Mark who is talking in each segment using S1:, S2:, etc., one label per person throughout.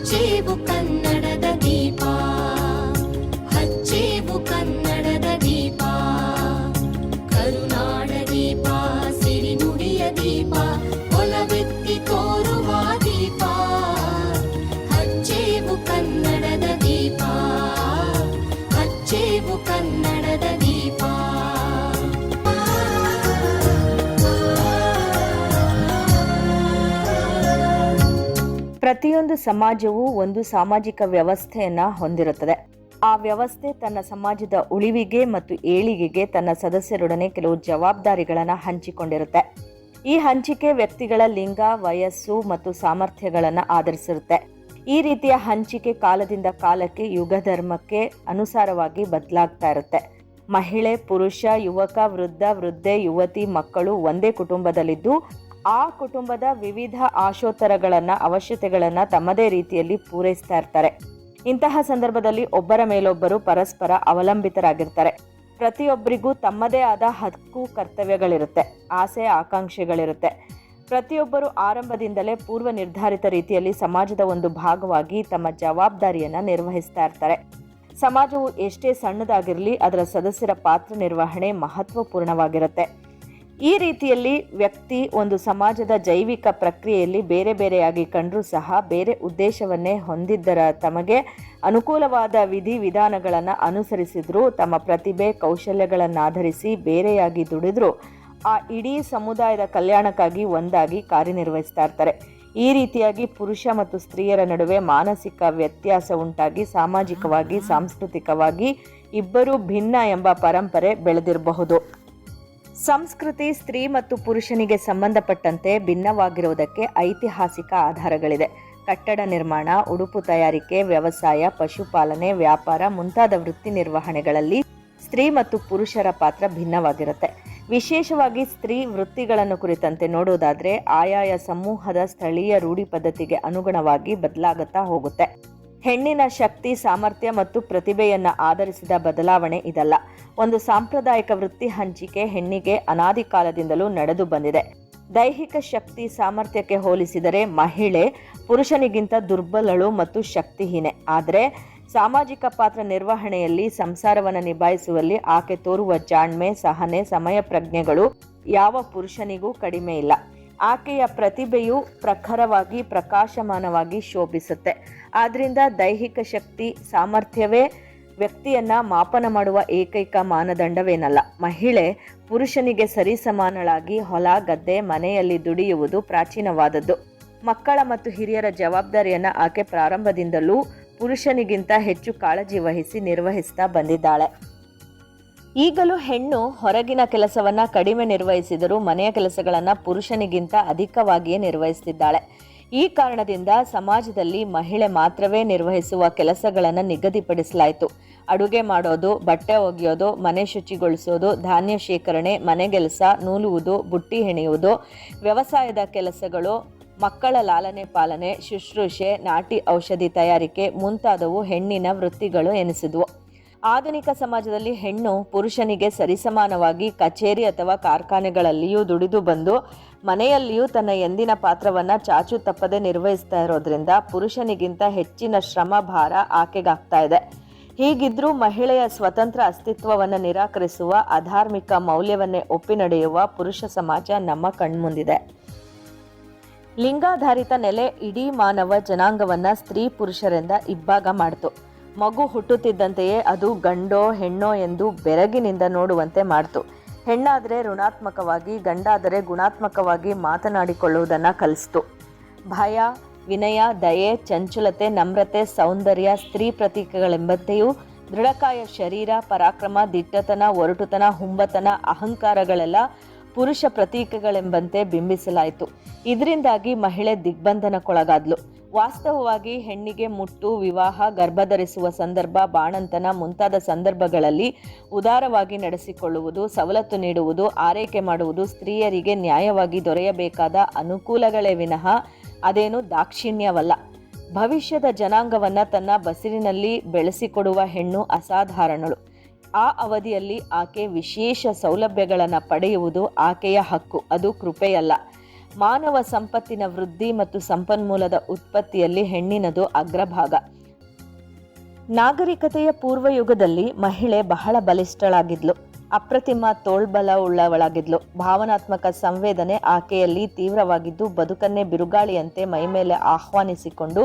S1: ಹಚ್ಚೇವು ಕನ್ನಡದ ದೀಪ, ಹಚ್ಚೇವು ಕನ್ನಡದ ದೀಪ, ಕರುನಾಡ ದೀಪ, ಸಿರಿನುಡಿಯ ದೀಪ, ಒಲವೆತ್ತಿ ತೋರುವ ದೀಪ. ಹಚ್ಚೇವು ಕನ್ನಡದ ದೀಪ, ಹಚ್ಚೇವು ಕನ್ನಡದ ದೀಪ.
S2: ಪ್ರತಿಯೊಂದು ಸಮಾಜವು ಒಂದು ಸಾಮಾಜಿಕ ವ್ಯವಸ್ಥೆಯನ್ನ ಹೊಂದಿರುತ್ತದೆ. ಆ ವ್ಯವಸ್ಥೆ ತನ್ನ ಸಮಾಜದ ಉಳಿವಿಗೆ ಮತ್ತು ಏಳಿಗೆಗೆ ತನ್ನ ಸದಸ್ಯರೊಡನೆ ಕೆಲವು ಜವಾಬ್ದಾರಿಗಳನ್ನು ಹಂಚಿಕೊಂಡಿರುತ್ತೆ. ಈ ಹಂಚಿಕೆ ವ್ಯಕ್ತಿಗಳ ಲಿಂಗ, ವಯಸ್ಸು ಮತ್ತು ಸಾಮರ್ಥ್ಯಗಳನ್ನು ಆಧರಿಸಿರುತ್ತೆ. ಈ ರೀತಿಯ ಹಂಚಿಕೆ ಕಾಲದಿಂದ ಕಾಲಕ್ಕೆ ಯುಗ ಧರ್ಮಕ್ಕೆ ಅನುಸಾರವಾಗಿ ಬದಲಾಗ್ತಾ ಇರುತ್ತೆ. ಮಹಿಳೆ, ಪುರುಷ, ಯುವಕ, ವೃದ್ಧ, ವೃದ್ಧೆ, ಯುವತಿ, ಮಕ್ಕಳು ಒಂದೇ ಕುಟುಂಬದಲ್ಲಿದ್ದು ಆ ಕುಟುಂಬದ ವಿವಿಧ ಆಶೋತ್ತರಗಳನ್ನು, ಅವಶ್ಯಕತೆಗಳನ್ನು ತಮ್ಮದೇ ರೀತಿಯಲ್ಲಿ ಪೂರೈಸ್ತಾ ಇರ್ತಾರೆ. ಇಂತಹ ಸಂದರ್ಭದಲ್ಲಿ ಒಬ್ಬರ ಮೇಲೊಬ್ಬರು ಪರಸ್ಪರ ಅವಲಂಬಿತರಾಗಿರ್ತಾರೆ. ಪ್ರತಿಯೊಬ್ಬರಿಗೂ ತಮ್ಮದೇ ಆದ ಹಕ್ಕು, ಕರ್ತವ್ಯಗಳಿರುತ್ತೆ, ಆಸೆ, ಆಕಾಂಕ್ಷೆಗಳಿರುತ್ತೆ. ಪ್ರತಿಯೊಬ್ಬರು ಆರಂಭದಿಂದಲೇ ಪೂರ್ವ ನಿರ್ಧಾರಿತ ರೀತಿಯಲ್ಲಿ ಸಮಾಜದ ಒಂದು ಭಾಗವಾಗಿ ತಮ್ಮ ಜವಾಬ್ದಾರಿಯನ್ನು ನಿರ್ವಹಿಸ್ತಾ ಇರ್ತಾರೆ. ಸಮಾಜವು ಎಷ್ಟೇ ಸಣ್ಣದಾಗಿರಲಿ ಅದರ ಸದಸ್ಯರ ಪಾತ್ರ ನಿರ್ವಹಣೆ ಮಹತ್ವಪೂರ್ಣವಾಗಿರುತ್ತೆ. ಈ ರೀತಿಯಲ್ಲಿ ವ್ಯಕ್ತಿ ಒಂದು ಸಮಾಜದ ಜೈವಿಕ ಪ್ರಕ್ರಿಯೆಯಲ್ಲಿ ಬೇರೆ ಬೇರೆಯಾಗಿ ಕಂಡರೂ ಸಹ ಬೇರೆ ಉದ್ದೇಶವನ್ನೇ ಹೊಂದಿದ್ದರ ತಮಗೆ ಅನುಕೂಲವಾದ ವಿಧಿವಿಧಾನಗಳನ್ನು ಅನುಸರಿಸಿದ್ರು, ತಮ್ಮ ಪ್ರತಿಭೆ ಕೌಶಲ್ಯಗಳನ್ನಾಧರಿಸಿ ಬೇರೆಯಾಗಿ ದುಡಿದ್ರು ಆ ಇಡೀ ಸಮುದಾಯದ ಕಲ್ಯಾಣಕ್ಕಾಗಿ ಒಂದಾಗಿ ಕಾರ್ಯನಿರ್ವಹಿಸ್ತಾ ಇರ್ತಾರೆ. ಈ ರೀತಿಯಾಗಿ ಪುರುಷ ಮತ್ತು ಸ್ತ್ರೀಯರ ನಡುವೆ ಮಾನಸಿಕ ವ್ಯತ್ಯಾಸ ಉಂಟಾಗಿ ಸಾಮಾಜಿಕವಾಗಿ, ಸಾಂಸ್ಕೃತಿಕವಾಗಿ ಇಬ್ಬರೂ ಭಿನ್ನ ಎಂಬ ಪರಂಪರೆ ಬೆಳೆದಿರಬಹುದು. ಸಂಸ್ಕೃತಿ ಸ್ತ್ರೀ ಮತ್ತು ಪುರುಷನಿಗೆ ಸಂಬಂಧಪಟ್ಟಂತೆ ಭಿನ್ನವಾಗಿರುವುದಕ್ಕೆ ಐತಿಹಾಸಿಕ ಆಧಾರಗಳಿದೆ. ಕಟ್ಟಡ ನಿರ್ಮಾಣ, ಉಡುಪು ತಯಾರಿಕೆ, ವ್ಯವಸಾಯ, ಪಶುಪಾಲನೆ, ವ್ಯಾಪಾರ ಮುಂತಾದ ವೃತ್ತಿ ನಿರ್ವಹಣೆಗಳಲ್ಲಿ ಸ್ತ್ರೀ ಮತ್ತು ಪುರುಷರ ಪಾತ್ರ ಭಿನ್ನವಾಗಿರುತ್ತೆ. ವಿಶೇಷವಾಗಿ ಸ್ತ್ರೀ ವೃತ್ತಿಗಳನ್ನು ಕುರಿತಂತೆ ನೋಡೋದಾದ್ರೆ ಆಯಾಯ ಸಮೂಹದ ಸ್ಥಳೀಯ ರೂಢಿ ಪದ್ಧತಿಗೆ ಅನುಗುಣವಾಗಿ ಬದಲಾಗುತ್ತಾ ಹೋಗುತ್ತೆ. ಹೆಣ್ಣಿನ ಶಕ್ತಿ, ಸಾಮರ್ಥ್ಯ ಮತ್ತು ಪ್ರತಿಭೆಯನ್ನು ಆಧರಿಸಿದ ಬದಲಾವಣೆ ಇದಲ್ಲ. ಒಂದು ಸಾಂಪ್ರದಾಯಿಕ ವೃತ್ತಿ ಹಂಚಿಕೆ ಹೆಣ್ಣಿಗೆ ಅನಾದಿ ಕಾಲದಿಂದಲೂ ನಡೆದು ಬಂದಿದೆ. ದೈಹಿಕ ಶಕ್ತಿ, ಸಾಮರ್ಥ್ಯಕ್ಕೆ ಹೋಲಿಸಿದರೆ ಮಹಿಳೆ ಪುರುಷನಿಗಿಂತ ದುರ್ಬಲಳು ಮತ್ತು ಶಕ್ತಿಹೀನೆ. ಆದರೆ ಸಾಮಾಜಿಕ ಪಾತ್ರ ನಿರ್ವಹಣೆಯಲ್ಲಿ, ಸಂಸಾರವನ್ನು ನಿಭಾಯಿಸುವಲ್ಲಿ ಆಕೆ ತೋರುವ ಜಾಣ್ಮೆ, ಸಹನೆ, ಸಮಯ ಪ್ರಜ್ಞೆಗಳು ಯಾವ ಪುರುಷನಿಗೂ ಕಡಿಮೆ ಇಲ್ಲ. ಆಕೆಯ ಪ್ರತಿಭೆಯು ಪ್ರಖರವಾಗಿ, ಪ್ರಕಾಶಮಾನವಾಗಿ ಶೋಭಿಸುತ್ತೆ. ಆದ್ರಿಂದ ದೈಹಿಕ ಶಕ್ತಿ, ಸಾಮರ್ಥ್ಯವೇ ವ್ಯಕ್ತಿಯನ್ನ ಮಾಪನ ಮಾಡುವ ಏಕೈಕ ಮಾನದಂಡವೇನಲ್ಲ. ಮಹಿಳೆ ಪುರುಷನಿಗೆ ಸರಿಸಮಾನಳಾಗಿ ಹೊಲ, ಗದ್ದೆ, ಮನೆಯಲ್ಲಿ ದುಡಿಯುವುದು ಪ್ರಾಚೀನವಾದದ್ದು. ಮಕ್ಕಳ ಮತ್ತು ಹಿರಿಯರ ಜವಾಬ್ದಾರಿಯನ್ನ ಆಕೆ ಪ್ರಾರಂಭದಿಂದಲೂ ಪುರುಷನಿಗಿಂತ ಹೆಚ್ಚು ಕಾಳಜಿ ವಹಿಸಿ ನಿರ್ವಹಿಸ್ತಾ ಬಂದಿದ್ದಾಳೆ. ಈಗಲೂ ಹೆಣ್ಣು ಹೊರಗಿನ ಕೆಲಸವನ್ನ ಕಡಿಮೆ ನಿರ್ವಹಿಸಿದರೂ ಮನೆಯ ಕೆಲಸಗಳನ್ನ ಪುರುಷನಿಗಿಂತ ಅಧಿಕವಾಗಿಯೇ ನಿರ್ವಹಿಸುತ್ತಿದ್ದಾಳೆ. ಈ ಕಾರಣದಿಂದ ಸಮಾಜದಲ್ಲಿ ಮಹಿಳೆ ಮಾತ್ರವೇ ನಿರ್ವಹಿಸುವ ಕೆಲಸಗಳನ್ನು ನಿಗದಿಪಡಿಸಲಾಯಿತು. ಅಡುಗೆ ಮಾಡೋದು, ಬಟ್ಟೆ ಒಗೆಯೋದು, ಮನೆ ಶುಚಿಗೊಳಿಸೋದು, ಧಾನ್ಯ ಶೇಖರಣೆ, ಮನೆಗೆಲಸ, ನೂಲುವುದು, ಬುಟ್ಟಿ ಹೆಣೆಯುವುದು, ವ್ಯವಸಾಯದ ಕೆಲಸಗಳು, ಮಕ್ಕಳ ಲಾಲನೆ ಪಾಲನೆ, ಶುಶ್ರೂಷೆ, ನಾಟಿ ಔಷಧಿ ತಯಾರಿಕೆ ಮುಂತಾದವು ಹೆಣ್ಣಿನ ವೃತ್ತಿಗಳು ಎನಿಸಿದ್ವು. ಆಧುನಿಕ ಸಮಾಜದಲ್ಲಿ ಹೆಣ್ಣು ಪುರುಷನಿಗೆ ಸರಿಸಮಾನವಾಗಿ ಕಚೇರಿ ಅಥವಾ ಕಾರ್ಖಾನೆಗಳಲ್ಲಿಯೂ ದುಡಿದು ಬಂದು ಮನೆಯಲ್ಲಿಯೂ ತನ್ನ ಎಂದಿನ ಪಾತ್ರವನ್ನು ಚಾಚು ತಪ್ಪದೆ ನಿರ್ವಹಿಸ್ತಾ ಇರೋದ್ರಿಂದ ಪುರುಷನಿಗಿಂತ ಹೆಚ್ಚಿನ ಶ್ರಮ ಭಾರ ಆಕೆಗಾಗ್ತಾ ಇದೆ. ಹೀಗಿದ್ರೂ ಮಹಿಳೆಯ ಸ್ವತಂತ್ರ ಅಸ್ತಿತ್ವವನ್ನು ನಿರಾಕರಿಸುವ, ಅಧಾರ್ಮಿಕ ಮೌಲ್ಯವನ್ನೇ ಒಪ್ಪಿ ನಡೆಯುವ ಪುರುಷ ಸಮಾಜ ನಮ್ಮ ಕಣ್ಮುಂದಿದೆ. ಲಿಂಗಾಧಾರಿತ ನೆಲೆ ಇಡೀ ಮಾನವ ಜನಾಂಗವನ್ನ ಸ್ತ್ರೀ ಪುರುಷರಿಂದ ಇಬ್ಬಾಗ ಮಾಡಿತು. ಮಗು ಹುಟ್ಟುತ್ತಿದ್ದಂತೆಯೇ ಅದು ಗಂಡೋ ಹೆಣ್ಣೋ ಎಂದು ಬೆರಗಿನಿಂದ ನೋಡುವಂತೆ ಮಾಡಿತು. ಹೆಣ್ಣಾದರೆ ಋಣಾತ್ಮಕವಾಗಿ, ಗಂಡಾದರೆ ಗುಣಾತ್ಮಕವಾಗಿ ಮಾತನಾಡಿಕೊಳ್ಳುವುದನ್ನು ಕಲಿಸಿತು. ಭಯ, ವಿನಯ, ದಯೆ, ಚಂಚಲತೆ, ನಮ್ರತೆ, ಸೌಂದರ್ಯ ಸ್ತ್ರೀ ಪ್ರತೀಕಗಳೆಂಬಂತೆಯೂ ದೃಢಕಾಯ ಶರೀರ, ಪರಾಕ್ರಮ, ದಿಟ್ಟತನ, ಒರಟುತನ, ಹುಂಬತನ, ಅಹಂಕಾರಗಳೆಲ್ಲ ಪುರುಷ ಪ್ರತೀಕಗಳೆಂಬಂತೆ ಬಿಂಬಿಸಲಾಯಿತು. ಇದರಿಂದಾಗಿ ಮಹಿಳೆ ದಿಗ್ಬಂಧನಕ್ಕೊಳಗಾದ್ಲು. ವಾಸ್ತವವಾಗಿ ಹೆಣ್ಣಿಗೆ ಮುಟ್ಟು, ವಿವಾಹ, ಗರ್ಭಧರಿಸುವ ಸಂದರ್ಭ, ಬಾಣಂತನ ಮುಂತಾದ ಸಂದರ್ಭಗಳಲ್ಲಿ ಉದಾರವಾಗಿ ನಡೆಸಿಕೊಳ್ಳುವುದು, ಸವಲತ್ತು ನೀಡುವುದು, ಆರೈಕೆ ಮಾಡುವುದು ಸ್ತ್ರೀಯರಿಗೆ ನ್ಯಾಯವಾಗಿ ದೊರೆಯಬೇಕಾದ ಅನುಕೂಲಗಳೇ ವಿನಃ ಅದೇನು ದಾಕ್ಷಿಣ್ಯವಲ್ಲ. ಭವಿಷ್ಯದ ಜನಾಂಗವನ್ನು ತನ್ನ ಬಸಿರಿನಲ್ಲಿ ಬೆಳೆಸಿಕೊಡುವ ಹೆಣ್ಣು ಅಸಾಧಾರಣಳು. ಆ ಅವಧಿಯಲ್ಲಿ ಆಕೆ ವಿಶೇಷ ಸೌಲಭ್ಯಗಳನ್ನು ಪಡೆಯುವುದು ಆಕೆಯ ಹಕ್ಕು, ಅದು ಕೃಪೆಯಲ್ಲ. ಮಾನವ ಸಂಪತ್ತಿನ ವೃದ್ಧಿ ಮತ್ತು ಸಂಪನ್ಮೂಲದ ಉತ್ಪತ್ತಿಯಲ್ಲಿ ಹೆಣ್ಣಿನದು ಅಗ್ರಭಾಗ. ನಾಗರಿಕತೆಯ ಪೂರ್ವಯುಗದಲ್ಲಿ ಮಹಿಳೆ ಬಹಳ ಬಲಿಷ್ಠಳಾಗಿದ್ಲು. ಅಪ್ರತಿಮ ತೋಳ್ಬಲ ಉಳ್ಳವಳಾಗಿದ್ಲು. ಭಾವನಾತ್ಮಕ ಸಂವೇದನೆ ಆಕೆಯಲ್ಲಿ ತೀವ್ರವಾಗಿದ್ದು ಬದುಕನ್ನೇ ಬಿರುಗಾಳಿಯಂತೆ ಮೈಮೇಲೆ ಆಹ್ವಾನಿಸಿಕೊಂಡು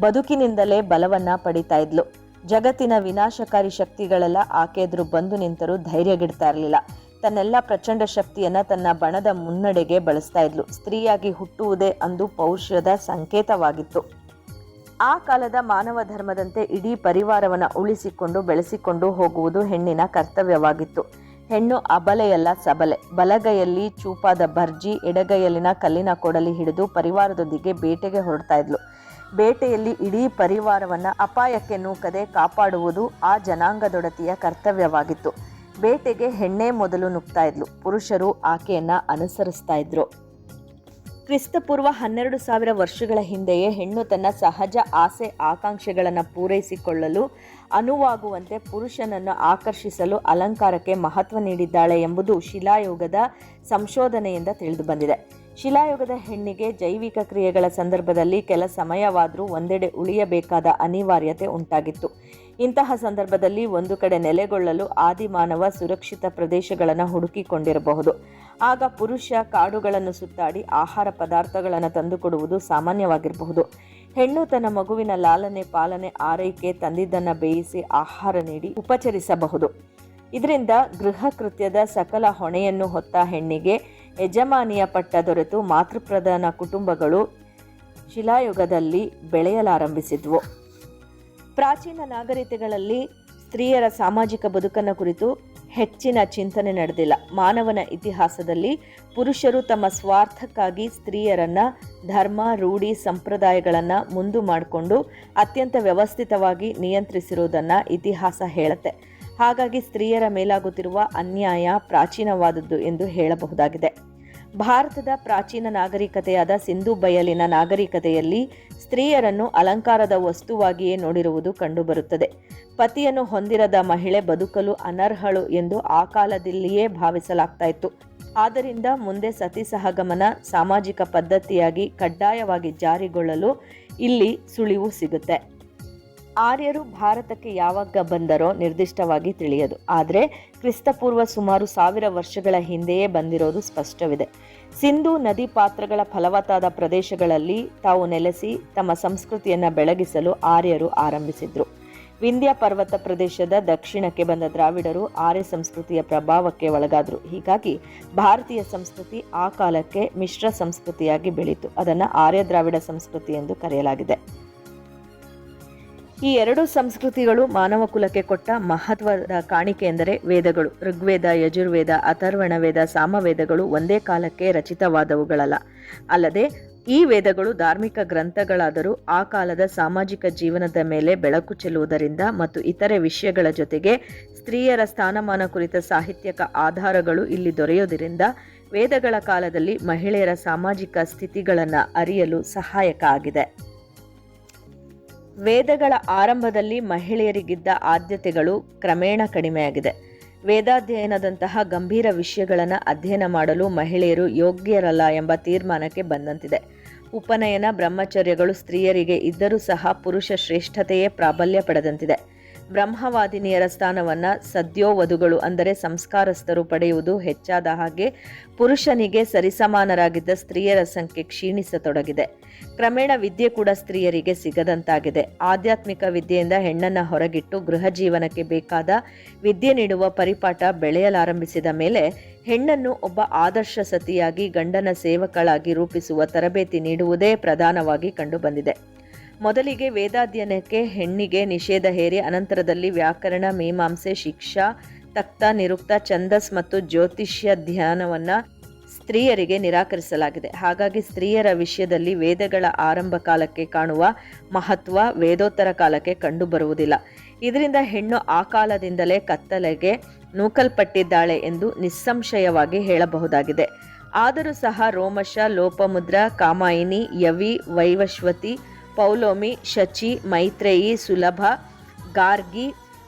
S2: ಬದುಕಿನಿಂದಲೇ ಬಲವನ್ನ ಪಡಿತಾ ಇದ್ಲು. ಜಗತ್ತಿನ ವಿನಾಶಕಾರಿ ಶಕ್ತಿಗಳೆಲ್ಲ ಆಕೆ ಎದುರು ಬಂದು ನಿಂತರೂ ಧೈರ್ಯಗಿಡ್ತಾ ಇರಲಿಲ್ಲ. ತನ್ನೆಲ್ಲ ಪ್ರಚಂಡ ಶಕ್ತಿಯನ್ನ ತನ್ನ ಬಣದ ಮುನ್ನಡೆಗೆ ಬಳಸ್ತಾ ಇದ್ಲು. ಸ್ತ್ರೀಯಾಗಿ ಹುಟ್ಟುವುದೇ ಅಂದು ಪೌರುಷದ ಸಂಕೇತವಾಗಿತ್ತು. ಆ ಕಾಲದ ಮಾನವ ಧರ್ಮದಂತೆ ಇಡೀ ಪರಿವಾರವನ್ನು ಉಳಿಸಿಕೊಂಡು ಬೆಳೆಸಿಕೊಂಡು ಹೋಗುವುದು ಹೆಣ್ಣಿನ ಕರ್ತವ್ಯವಾಗಿತ್ತು. ಹೆಣ್ಣು ಅಬಲೆಯಲ್ಲ ಸಬಲೆ. ಬಲಗೈಯಲ್ಲಿ ಚೂಪಾದ ಭರ್ಜಿ, ಎಡಗೈಯಲ್ಲಿನ ಕಲ್ಲಿನ ಕೊಡಲಿ ಹಿಡಿದು ಪರಿವಾರದೊಂದಿಗೆ ಬೇಟೆಗೆ ಹೊರಡ್ತಾ ಇದ್ಲು. ಬೇಟೆಯಲ್ಲಿ ಇಡೀ ಪರಿವಾರವನ್ನು ಅಪಾಯಕ್ಕೆ ನೂಕದೆ ಕಾಪಾಡುವುದು ಆ ಜನಾಂಗದೊಡತಿಯ ಕರ್ತವ್ಯವಾಗಿತ್ತು. ಬೇಟೆಗೆ ಹೆಣ್ಣೇ ಮೊದಲು ನುಗ್ತಾ ಇದ್ಲು. ಪುರುಷರು ಆಕೆಯನ್ನ ಅನುಸರಿಸ್ತಾ ಇದ್ರು. ಕ್ರಿಸ್ತಪೂರ್ವ 12,000 ವರ್ಷಗಳ ಹಿಂದೆಯೇ ಹೆಣ್ಣು ತನ್ನ ಸಹಜ ಆಸೆ ಆಕಾಂಕ್ಷೆಗಳನ್ನು ಪೂರೈಸಿಕೊಳ್ಳಲು ಅನುವಾಗುವಂತೆ ಪುರುಷನನ್ನು ಆಕರ್ಷಿಸಲು ಅಲಂಕಾರಕ್ಕೆ ಮಹತ್ವ ನೀಡಿದ್ದಾಳೆ ಎಂಬುದು ಶಿಲಾಯುಗದ ಸಂಶೋಧನೆಯಿಂದ ತಿಳಿದು ಬಂದಿದೆ. ಶಿಲಾಯುಗದ ಹೆಣ್ಣಿಗೆ ಜೈವಿಕ ಕ್ರಿಯೆಗಳ ಸಂದರ್ಭದಲ್ಲಿ ಕೆಲ ಸಮಯವಾದರೂ ಒಂದೆಡೆ ಉಳಿಯಬೇಕಾದ ಅನಿವಾರ್ಯತೆ ಉಂಟಾಗಿತ್ತು. ಇಂತಹ ಸಂದರ್ಭದಲ್ಲಿ ಒಂದು ಕಡೆ ನೆಲೆಗೊಳ್ಳಲು ಆದಿಮಾನವ ಸುರಕ್ಷಿತ ಪ್ರದೇಶಗಳನ್ನು ಹುಡುಕಿಕೊಂಡಿರಬಹುದು. ಆಗ ಪುರುಷ ಕಾಡುಗಳನ್ನು ಸುತ್ತಾಡಿ ಆಹಾರ ಪದಾರ್ಥಗಳನ್ನು ತಂದುಕೊಡುವುದು ಸಾಮಾನ್ಯವಾಗಿರಬಹುದು. ಹೆಣ್ಣು ತನ್ನ ಮಗುವಿನ ಲಾಲನೆ ಪಾಲನೆ ಆರೈಕೆ ತಂದಿದ್ದನ್ನು ಬೇಯಿಸಿ ಆಹಾರ ನೀಡಿ ಉಪಚರಿಸಬಹುದು. ಇದರಿಂದ ಗೃಹ ಕೃತ್ಯದ ಸಕಲ ಹೊಣೆಯನ್ನು ಹೊತ್ತ ಹೆಣ್ಣಿಗೆ ಯಜಮಾನಿಯ ಪಟ್ಟ ದೊರೆತು ಮಾತೃಪ್ರಧಾನ ಕುಟುಂಬಗಳು ಶಿಲಾಯುಗದಲ್ಲಿ ಬೆಳೆಯಲಾರಂಭಿಸಿದ್ವು. ಪ್ರಾಚೀನ ನಾಗರಿಕತೆಗಳಲ್ಲಿ ಸ್ತ್ರೀಯರ ಸಾಮಾಜಿಕ ಬದುಕನ್ನು ಕುರಿತು ಹೆಚ್ಚಿನ ಚಿಂತನೆ ನಡೆದಿಲ್ಲ. ಮಾನವನ ಇತಿಹಾಸದಲ್ಲಿ ಪುರುಷರು ತಮ್ಮ ಸ್ವಾರ್ಥಕ್ಕಾಗಿ ಸ್ತ್ರೀಯರನ್ನ ಧರ್ಮ, ರೂಢಿ, ಸಂಪ್ರದಾಯಗಳನ್ನು ಮುಂದು ಮಾಡಿಕೊಂಡು ಅತ್ಯಂತ ವ್ಯವಸ್ಥಿತವಾಗಿ ನಿಯಂತ್ರಿಸಿರುವುದನ್ನು ಇತಿಹಾಸ ಹೇಳುತ್ತೆ. ಹಾಗಾಗಿ ಸ್ತ್ರೀಯರ ಮೇಲಾಗುತ್ತಿರುವ ಅನ್ಯಾಯ ಪ್ರಾಚೀನವಾದದ್ದು ಎಂದು ಹೇಳಬಹುದಾಗಿದೆ. ಭಾರತದ ಪ್ರಾಚೀನ ನಾಗರಿಕತೆಯಾದ ಸಿಂಧು ಬಯಲಿನ ನಾಗರಿಕತೆಯಲ್ಲಿ ಸ್ತ್ರೀಯರನ್ನು ಅಲಂಕಾರದ ವಸ್ತುವಾಗಿಯೇ ನೋಡಿರುವುದು ಕಂಡುಬರುತ್ತದೆ. ಪತಿಯನ್ನು ಹೊಂದಿರದ ಮಹಿಳೆ ಬದುಕಲು ಅನರ್ಹಳು ಎಂದು ಆ ಕಾಲದಲ್ಲಿಯೇ ಭಾವಿಸಲಾಗ್ತಾ ಇತ್ತು. ಆದ್ದರಿಂದ ಮುಂದೆ ಸತಿ ಸಹಗಮನ ಸಾಮಾಜಿಕ ಪದ್ಧತಿಯಾಗಿ ಕಡ್ಡಾಯವಾಗಿ ಜಾರಿಗೊಳ್ಳಲು ಇಲ್ಲಿ ಸುಳಿವು ಸಿಗುತ್ತೆ. ಆರ್ಯರು ಭಾರತಕ್ಕೆ ಯಾವಾಗ ಬಂದರೋ ನಿರ್ದಿಷ್ಟವಾಗಿ ತಿಳಿಯದು. ಆದರೆ ಕ್ರಿಸ್ತಪೂರ್ವ ಸುಮಾರು 1000 ವರ್ಷಗಳ ಹಿಂದೆಯೇ ಬಂದಿರೋದು ಸ್ಪಷ್ಟವಿದೆ. ಸಿಂಧೂ ನದಿ ಪಾತ್ರಗಳ ಫಲವತ್ತಾದ ಪ್ರದೇಶಗಳಲ್ಲಿ ತಾವು ನೆಲೆಸಿ ತಮ್ಮ ಸಂಸ್ಕೃತಿಯನ್ನು ಬೆಳಗಿಸಲು ಆರ್ಯರು ಆರಂಭಿಸಿದ್ರು. ವಿಂಧ್ಯ ಪರ್ವತ ಪ್ರದೇಶದ ದಕ್ಷಿಣಕ್ಕೆ ಬಂದ ದ್ರಾವಿಡರು ಆರ್ಯ ಸಂಸ್ಕೃತಿಯ ಪ್ರಭಾವಕ್ಕೆ ಒಳಗಾದರು. ಹೀಗಾಗಿ ಭಾರತೀಯ ಸಂಸ್ಕೃತಿ ಆ ಕಾಲಕ್ಕೆ ಮಿಶ್ರ ಸಂಸ್ಕೃತಿಯಾಗಿ ಬೆಳೀತು. ಅದನ್ನು ಆರ್ಯ ದ್ರಾವಿಡ ಸಂಸ್ಕೃತಿ ಎಂದು ಕರೆಯಲಾಗಿದೆ. ಈ ಎರಡು ಸಂಸ್ಕೃತಿಗಳು ಮಾನವ ಕುಲಕ್ಕೆ ಕೊಟ್ಟ ಮಹತ್ವದ ಕಾಣಿಕೆ ಎಂದರೆ ವೇದಗಳು. ಋಗ್ವೇದ, ಯಜುರ್ವೇದ, ಅಥರ್ವಣ ವೇದ, ಸಾಮವೇದಗಳು ಒಂದೇ ಕಾಲಕ್ಕೆ ರಚಿತವಾದವುಗಳಲ್ಲ. ಅಲ್ಲದೆ ಈ ವೇದಗಳು ಧಾರ್ಮಿಕ ಗ್ರಂಥಗಳಾದರೂ ಆ ಕಾಲದ ಸಾಮಾಜಿಕ ಜೀವನದ ಮೇಲೆ ಬೆಳಕು ಚೆಲ್ಲುವುದರಿಂದ ಮತ್ತು ಇತರೆ ವಿಷಯಗಳ ಜೊತೆಗೆ ಸ್ತ್ರೀಯರ ಸ್ಥಾನಮಾನ ಕುರಿತ ಸಾಹಿತ್ಯಕ ಆಧಾರಗಳು ಇಲ್ಲಿ ದೊರೆಯೋದರಿಂದ ವೇದಗಳ ಕಾಲದಲ್ಲಿ ಮಹಿಳೆಯರ ಸಾಮಾಜಿಕ ಸ್ಥಿತಿಗಳನ್ನು ಅರಿಯಲು ಸಹಾಯಕ ಆಗಿದೆ. ವೇದಗಳ ಆರಂಭದಲ್ಲಿ ಮಹಿಳೆಯರಿಗಿದ್ದ ಆದ್ಯತೆಗಳು ಕ್ರಮೇಣ ಕಡಿಮೆಯಾಗಿದೆ. ವೇದಾಧ್ಯಯನದಂತಹ ಗಂಭೀರ ವಿಷಯಗಳನ್ನು ಅಧ್ಯಯನ ಮಾಡಲು ಮಹಿಳೆಯರು ಯೋಗ್ಯರಲ್ಲ ಎಂಬ ತೀರ್ಮಾನಕ್ಕೆ ಬಂದಂತಿದೆ. ಉಪನಯನ, ಬ್ರಹ್ಮಚರ್ಯಗಳು ಸ್ತ್ರೀಯರಿಗೆ ಇದ್ದರೂ ಸಹ ಪುರುಷ ಶ್ರೇಷ್ಠತೆಯೇ ಪ್ರಾಬಲ್ಯ ಪಡೆದಂತಿದೆ. ಬ್ರಹ್ಮವಾದಿನಿಯರ ಸ್ಥಾನವನ್ನು ಸದ್ಯೋವಧುಗಳು ಅಂದರೆ ಸಂಸ್ಕಾರಸ್ಥರು ಪಡೆಯುವುದು ಹೆಚ್ಚಾದ ಹಾಗೆ ಪುರುಷನಿಗೆ ಸರಿಸಮಾನರಾಗಿದ್ದ ಸ್ತ್ರೀಯರ ಸಂಖ್ಯೆ ಕ್ಷೀಣಿಸತೊಡಗಿದೆ. ಕ್ರಮೇಣ ವಿದ್ಯೆ ಕೂಡ ಸ್ತ್ರೀಯರಿಗೆ ಸಿಗದಂತಾಗಿದೆ. ಆಧ್ಯಾತ್ಮಿಕ ವಿದ್ಯೆಯಿಂದ ಹೆಣ್ಣನ್ನು ಹೊರಗಿಟ್ಟು ಗೃಹ ಜೀವನಕ್ಕೆ ಬೇಕಾದ ವಿದ್ಯೆ ನೀಡುವ ಪರಿಪಾಠ ಬೆಳೆಯಲಾರಂಭಿಸಿದ ಮೇಲೆ ಹೆಣ್ಣನ್ನು ಒಬ್ಬ ಆದರ್ಶ ಸತಿಯಾಗಿ ಗಂಡನ ಸೇವಕಳಾಗಿ ರೂಪಿಸುವ ತರಬೇತಿ ನೀಡುವುದೇ ಪ್ರಧಾನವಾಗಿ ಕಂಡುಬಂದಿದೆ. ಮೊದಲಿಗೆ ವೇದಾಧ್ಯಯನಕ್ಕೆ ಹೆಣ್ಣಿಗೆ ನಿಷೇಧ ಹೇರಿ ಅನಂತರದಲ್ಲಿ ವ್ಯಾಕರಣ, ಮೀಮಾಂಸೆ, ಶಿಕ್ಷಾ, ತಕ್ತ, ನಿರುಕ್ತ, ಛಂದಸ್ ಮತ್ತು ಜ್ಯೋತಿಷ್ಯ ಧ್ಯಾನವನ್ನು ಸ್ತ್ರೀಯರಿಗೆ ನಿರಾಕರಿಸಲಾಗಿದೆ. ಹಾಗಾಗಿ ಸ್ತ್ರೀಯರ ವಿಷಯದಲ್ಲಿ ವೇದಗಳ ಆರಂಭ ಕಾಲಕ್ಕೆ ಕಾಣುವ ಮಹತ್ವ ವೇದೋತ್ತರ ಕಾಲಕ್ಕೆ ಕಂಡುಬರುವುದಿಲ್ಲ. ಇದರಿಂದ ಹೆಣ್ಣು ಆ ಕಾಲದಿಂದಲೇ ಕತ್ತಲೆಗೆ ನೂಕಲ್ಪಟ್ಟಿದ್ದಾಳೆ ಎಂದು ನಿಸ್ಸಂಶಯವಾಗಿ ಹೇಳಬಹುದಾಗಿದೆ. ಆದರೂ ಸಹ ರೋಮಶ, ಲೋಪಮುದ್ರ, ಕಾಮಾಯಿನಿ, ಯವಿ, ವೈವಶ್ವತಿ, ಪೌಲೋಮಿ, ಶಚಿ, ಮೈತ್ರೇಯಿ, ಸುಲಭ, ಗಾರ್ಗಿ,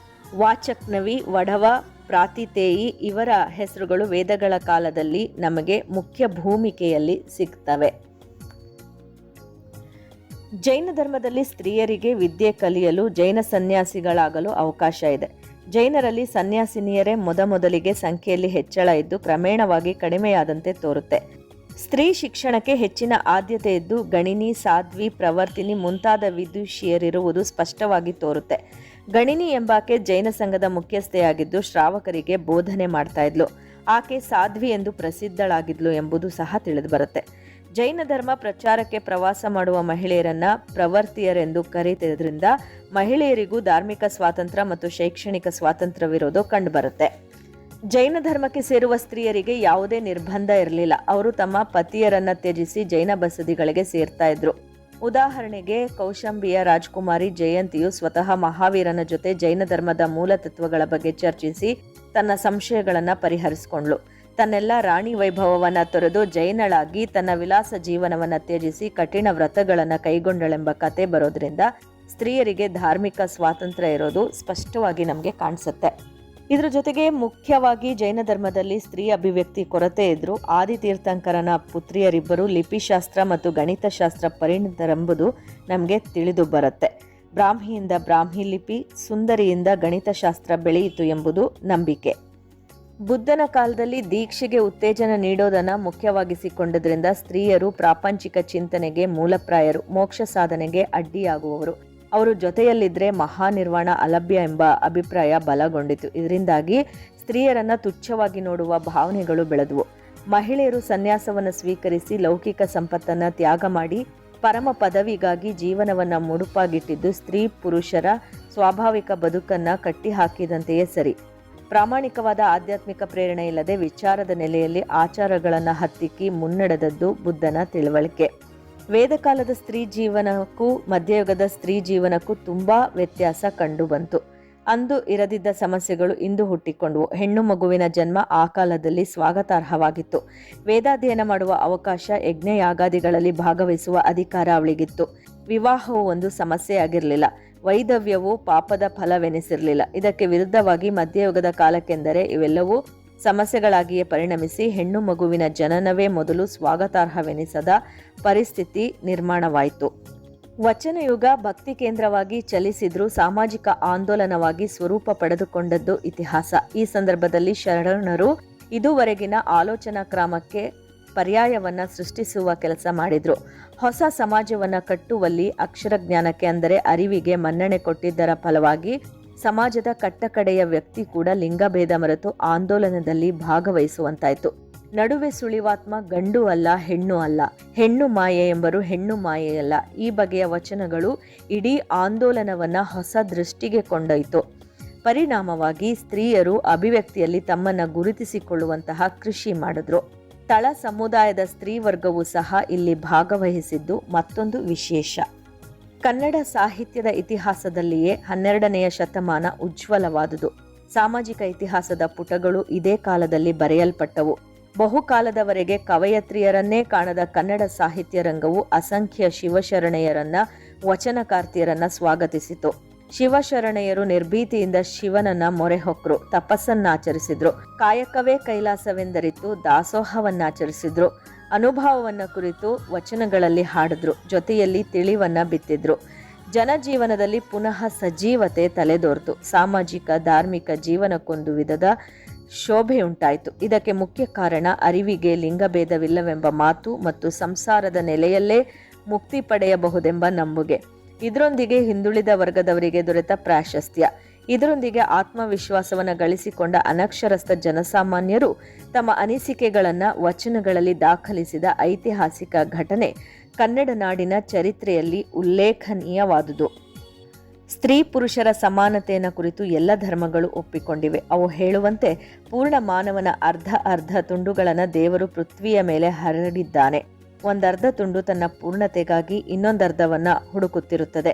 S2: ವಾಚಕ್ನವಿ, ವಢವ, ಪ್ರಾತಿತೇಯಿ ಇವರ ಹೆಸರುಗಳು ವೇದಗಳ ಕಾಲದಲ್ಲಿ ನಮಗೆ ಮುಖ್ಯ ಭೂಮಿಕೆಯಲ್ಲಿ ಸಿಗ್ತವೆ. ಜೈನ ಧರ್ಮದಲ್ಲಿ ಸ್ತ್ರೀಯರಿಗೆ ವಿದ್ಯೆ ಕಲಿಯಲು ಜೈನ ಸನ್ಯಾಸಿಗಳಾಗಲು ಅವಕಾಶ ಇದೆ. ಜೈನರಲ್ಲಿ ಸನ್ಯಾಸಿನಿಯರೇ ಮೊದಲಿಗೆ ಸಂಖ್ಯೆಯಲ್ಲಿ ಹೆಚ್ಚಳ ಇದ್ದು ಕ್ರಮೇಣವಾಗಿ ಕಡಿಮೆಯಾದಂತೆ ತೋರುತ್ತೆ. ಸ್ತ್ರೀ ಶಿಕ್ಷಣಕ್ಕೆ ಹೆಚ್ಚಿನ ಆದ್ಯತೆ ಇದ್ದು ಗಣಿನಿ, ಸಾಧ್ವಿ, ಪ್ರವರ್ತಿನಿ ಮುಂತಾದ ವಿದುಷಿಯರಿರುವುದು ಸ್ಪಷ್ಟವಾಗಿ ತೋರುತ್ತೆ. ಗಣಿನಿ ಎಂಬಾಕೆ ಜೈನ ಸಂಘದ ಮುಖ್ಯಸ್ಥೆಯಾಗಿದ್ದು ಶ್ರಾವಕರಿಗೆ ಬೋಧನೆ ಮಾಡ್ತಾ ಇದ್ಲು. ಆಕೆ ಸಾಧ್ವಿ ಎಂದು ಪ್ರಸಿದ್ಧಳಾಗಿದ್ಲು ಎಂಬುದು ಸಹ ತಿಳಿದುಬರುತ್ತೆ. ಜೈನ ಧರ್ಮ ಪ್ರಚಾರಕ್ಕೆ ಪ್ರವಾಸ ಮಾಡುವ ಮಹಿಳೆಯರನ್ನ ಪ್ರವರ್ತಿಯರೆಂದು ಕರೆಯುವುದರಿಂದ ಮಹಿಳೆಯರಿಗೂ ಧಾರ್ಮಿಕ ಸ್ವಾತಂತ್ರ್ಯ ಮತ್ತು ಶೈಕ್ಷಣಿಕ ಸ್ವಾತಂತ್ರ್ಯವಿರೋದು ಕಂಡುಬರುತ್ತೆ. ಜೈನ ಧರ್ಮಕ್ಕೆ ಸೇರುವ ಸ್ತ್ರೀಯರಿಗೆ ಯಾವುದೇ ನಿರ್ಬಂಧ ಇರಲಿಲ್ಲ. ಅವರು ತಮ್ಮ ಪತಿಯರನ್ನ ತ್ಯಜಿಸಿ ಜೈನ ಬಸದಿಗಳಿಗೆ ಸೇರ್ತಾ ಇದ್ರು. ಉದಾಹರಣೆಗೆ ಕೌಶಂಬಿಯ ರಾಜಕುಮಾರಿ ಜಯಂತಿಯು ಸ್ವತಃ ಮಹಾವೀರನ ಜೊತೆ ಜೈನ ಧರ್ಮದ ಮೂಲ ತತ್ವಗಳ ಬಗ್ಗೆ ಚರ್ಚಿಸಿ ತನ್ನ ಸಂಶಯಗಳನ್ನ ಪರಿಹರಿಸಿಕೊಂಡ್ಳು. ತನ್ನೆಲ್ಲ ರಾಣಿ ವೈಭವವನ್ನ ತೊರೆದು ಜೈನಳಾಗಿ ತನ್ನ ವಿಲಾಸ ಜೀವನವನ್ನ ತ್ಯಜಿಸಿ ಕಠಿಣ ವ್ರತಗಳನ್ನ ಕೈಗೊಂಡಳೆಂಬ ಕತೆ ಬರೋದ್ರಿಂದ ಸ್ತ್ರೀಯರಿಗೆ ಧಾರ್ಮಿಕ ಸ್ವಾತಂತ್ರ್ಯ ಇರೋದು ಸ್ಪಷ್ಟವಾಗಿ ನಮಗೆ ಕಾಣಿಸುತ್ತೆ. ಇದ್ರ ಜೊತೆಗೆ ಮುಖ್ಯವಾಗಿ ಜೈನ ಧರ್ಮದಲ್ಲಿ ಸ್ತ್ರೀ ಅಭಿವ್ಯಕ್ತಿ ಕೊರತೆ ಇದ್ರು. ಆದಿತೀರ್ಥಂಕರನ ಪುತ್ರಿಯರಿಬ್ಬರು ಲಿಪಿಶಾಸ್ತ್ರ ಮತ್ತು ಗಣಿತಶಾಸ್ತ್ರ ಪರಿಣಿತರೆಂಬುದು ನಮಗೆ ತಿಳಿದು ಬರುತ್ತೆ. ಬ್ರಾಹ್ಮಿಯಿಂದ ಬ್ರಾಹ್ಮಿ ಲಿಪಿ, ಸುಂದರಿಯಿಂದ ಗಣಿತಶಾಸ್ತ್ರ ಬೆಳೆಯಿತು ಎಂಬುದು ನಂಬಿಕೆ. ಬುದ್ಧನ ಕಾಲದಲ್ಲಿ ದೀಕ್ಷೆಗೆ ಉತ್ತೇಜನ ನೀಡೋದನ್ನ ಮುಖ್ಯವಾಗಿಸಿಕೊಂಡದ್ರಿಂದ ಸ್ತ್ರೀಯರು ಪ್ರಾಪಂಚಿಕ ಚಿಂತನೆಗೆ ಮೂಲಪ್ರಾಯರು, ಮೋಕ್ಷ ಸಾಧನೆಗೆ ಅಡ್ಡಿಯಾಗುವವರು. ಅವರು ಜೊತೆಯಲ್ಲಿದ್ರೆ ಮಹಾನಿರ್ವಾಣ ಅಲಭ್ಯ ಎಂಬ ಅಭಿಪ್ರಾಯ ಬಲಗೊಂಡಿತು. ಇದರಿಂದಾಗಿ ಸ್ತ್ರೀಯರನ್ನ ತುಚ್ಛವಾಗಿ ನೋಡುವ ಭಾವನೆಗಳು ಬೆಳೆದವು. ಮಹಿಳೆಯರು ಸನ್ಯಾಸವನ್ನು ಸ್ವೀಕರಿಸಿ ಲೌಕಿಕ ಸಂಪತ್ತನ್ನ ತ್ಯಾಗ ಮಾಡಿ ಪರಮ ಪದವಿಗಾಗಿ ಜೀವನವನ್ನ ಮುಡುಪಾಗಿಟ್ಟಿದ್ದು ಸ್ತ್ರೀ ಪುರುಷರ ಸ್ವಾಭಾವಿಕ ಬದುಕನ್ನ ಕಟ್ಟಿಹಾಕಿದಂತೆಯೇ ಸರಿ. ಪ್ರಾಮಾಣಿಕವಾದ ಆಧ್ಯಾತ್ಮಿಕ ಪ್ರೇರಣೆ ಇಲ್ಲದೆ ವಿಚಾರದ ನೆಲೆಯಲ್ಲಿ ಆಚಾರಗಳನ್ನು ಹತ್ತಿಕ್ಕಿ ಮುನ್ನಡೆದದ್ದು ಬುದ್ಧನ ತಿಳುವಳಿಕೆ. ವೇದಕಾಲದ ಸ್ತ್ರೀ ಜೀವನಕ್ಕೂ ಮಧ್ಯಯುಗದ ಸ್ತ್ರೀ ಜೀವನಕ್ಕೂ ತುಂಬಾ ವ್ಯತ್ಯಾಸ ಕಂಡುಬಂತು. ಅಂದು ಇರದಿದ್ದ ಸಮಸ್ಯೆಗಳು ಇಂದು ಹುಟ್ಟಿಕೊಂಡವು. ಹೆಣ್ಣು ಮಗುವಿನ ಜನ್ಮ ಆ ಕಾಲದಲ್ಲಿ ಸ್ವಾಗತಾರ್ಹವಾಗಿತ್ತು. ವೇದಾಧ್ಯಯನ ಮಾಡುವ ಅವಕಾಶ, ಯಜ್ಞಯಾಗಾದಿಗಳಲ್ಲಿ ಭಾಗವಹಿಸುವ ಅಧಿಕಾರ ಅವಳಿಗಿತ್ತು. ವಿವಾಹವು ಒಂದು ಸಮಸ್ಯೆಯಾಗಿರಲಿಲ್ಲ. ವೈಧವ್ಯವು ಪಾಪದ ಫಲವೆನಿಸಿರಲಿಲ್ಲ. ಇದಕ್ಕೆ ವಿರುದ್ಧವಾಗಿ ಮಧ್ಯಯುಗದ ಕಾಲಕ್ಕೆಂದರೆ ಇವೆಲ್ಲವೂ ಸಮಸ್ಯೆಗಳಾಗಿಯೇ ಪರಿಣಮಿಸಿ ಹೆಣ್ಣು ಮಗುವಿನ ಜನನವೇ ಮೊದಲು ಸ್ವಾಗತಾರ್ಹವೆನಿಸದ ಪರಿಸ್ಥಿತಿ ನಿರ್ಮಾಣವಾಯಿತು. ವಚನಯುಗ ಭಕ್ತಿ ಕೇಂದ್ರವಾಗಿ ಚಲಿಸಿದ್ರೂ ಸಾಮಾಜಿಕ ಆಂದೋಲನವಾಗಿ ಸ್ವರೂಪ ಪಡೆದುಕೊಂಡದ್ದು ಇತಿಹಾಸ. ಈ ಸಂದರ್ಭದಲ್ಲಿ ಶರಣರು ಇದುವರೆಗಿನ ಆಲೋಚನಾ ಕ್ರಮಕ್ಕೆ ಪರ್ಯಾಯವನ್ನ ಸೃಷ್ಟಿಸುವ ಕೆಲಸ ಮಾಡಿದ್ರು. ಹೊಸ ಸಮಾಜವನ್ನ ಕಟ್ಟುವಲ್ಲಿ ಅಕ್ಷರ ಜ್ಞಾನಕ್ಕೆ ಅಂದರೆ ಅರಿವಿಗೆ ಮನ್ನಣೆ ಕೊಟ್ಟಿದ್ದರ ಫಲವಾಗಿ ಸಮಾಜದ ಕಟ್ಟಕಡೆಯ ವ್ಯಕ್ತಿ ಕೂಡ ಲಿಂಗಭೇದ ಮರೆತು ಆಂದೋಲನದಲ್ಲಿ ಭಾಗವಹಿಸುವಂತಾಯ್ತು. ನಡುವೆ ಸುಳಿವಾತ್ಮ ಗಂಡು ಅಲ್ಲ, ಹೆಣ್ಣು ಅಲ್ಲ, ಹೆಣ್ಣು ಮಾಯೆ ಎಂಬರು ಹೆಣ್ಣು ಮಾಯೆಯಲ್ಲ. ಈ ಬಗೆಯ ವಚನಗಳು ಇಡೀ ಆಂದೋಲನವನ್ನ ಹೊಸ ದೃಷ್ಟಿಗೆ ಕೊಂಡೊಯ್ತು. ಪರಿಣಾಮವಾಗಿ ಸ್ತ್ರೀಯರು ಅಭಿವ್ಯಕ್ತಿಯಲ್ಲಿ ತಮ್ಮನ್ನ ಗುರುತಿಸಿಕೊಳ್ಳುವಂತಹ ಕೃಷಿ ಮಾಡಿದ್ರು. ತಳ ಸಮುದಾಯದ ಸ್ತ್ರೀ ವರ್ಗವೂ ಸಹ ಇಲ್ಲಿ ಭಾಗವಹಿಸಿದ್ದು ಮತ್ತೊಂದು ವಿಶೇಷ. ಕನ್ನಡ ಸಾಹಿತ್ಯದ ಇತಿಹಾಸದಲ್ಲಿಯೇ 12ನೇ ಶತಮಾನ ಉಜ್ವಲವಾದುದು. ಸಾಮಾಜಿಕ ಇತಿಹಾಸದ ಪುಟಗಳು ಇದೇ ಕಾಲದಲ್ಲಿ ಬರೆಯಲ್ಪಟ್ಟವು. ಬಹುಕಾಲದವರೆಗೆ ಕವಯತ್ರಿಯರನ್ನೇ ಕಾಣದ ಕನ್ನಡ ಸಾಹಿತ್ಯ ರಂಗವು ಅಸಂಖ್ಯ ಶಿವಶರಣೆಯರನ್ನ, ವಚನಕಾರ್ತಿಯರನ್ನ ಸ್ವಾಗತಿಸಿತು. ಶಿವಶರಣೆಯರು ನಿರ್ಭೀತಿಯಿಂದ ಶಿವನನ್ನ ಮೊರೆಹೊಕ್ಕರು, ತಪಸ್ಸನ್ನಾಚರಿಸಿದ್ರು. ಕಾಯಕವೇ ಕೈಲಾಸವೆಂದರಿತು ದಾಸೋಹವನ್ನಾಚರಿಸಿದ್ರು. ಅನುಭವವನ್ನ ಕುರಿತು ವಚನಗಳಲ್ಲಿ ಹಾಡಿದ್ರು. ಜೊತೆಯಲ್ಲಿ ತಿಳಿವನ್ನ ಬಿತ್ತಿದ್ರು. ಜನಜೀವನದಲ್ಲಿ ಪುನಃ ಸಜೀವತೆ ತಲೆದೋರ್ತು. ಸಾಮಾಜಿಕ ಧಾರ್ಮಿಕ ಜೀವನಕ್ಕೊಂದು ವಿಧದ ಶೋಭೆಯುಂಟಾಯಿತು. ಇದಕ್ಕೆ ಮುಖ್ಯ ಕಾರಣ ಅರಿವಿಗೆ ಲಿಂಗಭೇದವಿಲ್ಲವೆಂಬ ಮಾತು ಮತ್ತು ಸಂಸಾರದ ನೆಲೆಯಲ್ಲೇ ಮುಕ್ತಿ ಪಡೆಯಬಹುದೆಂಬ ನಂಬುಗೆ. ಇದರೊಂದಿಗೆ ಹಿಂದುಳಿದ ವರ್ಗದವರಿಗೆ ದೊರೆತ ಪ್ರಾಶಸ್ತ್ಯ. ಇದರೊಂದಿಗೆ ಆತ್ಮವಿಶ್ವಾಸವನ್ನು ಗಳಿಸಿಕೊಂಡ ಅನಕ್ಷರಸ್ಥ ಜನಸಾಮಾನ್ಯರು ತಮ್ಮ ಅನಿಸಿಕೆಗಳನ್ನ ವಚನಗಳಲ್ಲಿ ದಾಖಲಿಸಿದ ಐತಿಹಾಸಿಕ ಘಟನೆ ಕನ್ನಡ ನಾಡಿನ ಚರಿತ್ರೆಯಲ್ಲಿ ಉಲ್ಲೇಖನೀಯವಾದುದು. ಸ್ತ್ರೀ ಪುರುಷರ ಸಮಾನತೆಯನ್ನು ಕುರಿತು ಎಲ್ಲ ಧರ್ಮಗಳು ಒಪ್ಪಿಕೊಂಡಿವೆ. ಅವು ಹೇಳುವಂತೆ ಪೂರ್ಣ ಮಾನವನ ಅರ್ಧ ತುಂಡುಗಳನ್ನು ದೇವರು ಪೃಥ್ವಿಯ ಮೇಲೆ ಹರಡಿದ್ದಾನೆ. ಒಂದರ್ಧ ತುಂಡು ತನ್ನ ಪೂರ್ಣತೆಗಾಗಿ ಇನ್ನೊಂದರ್ಧವನ್ನ ಹುಡುಕುತ್ತಿರುತ್ತದೆ.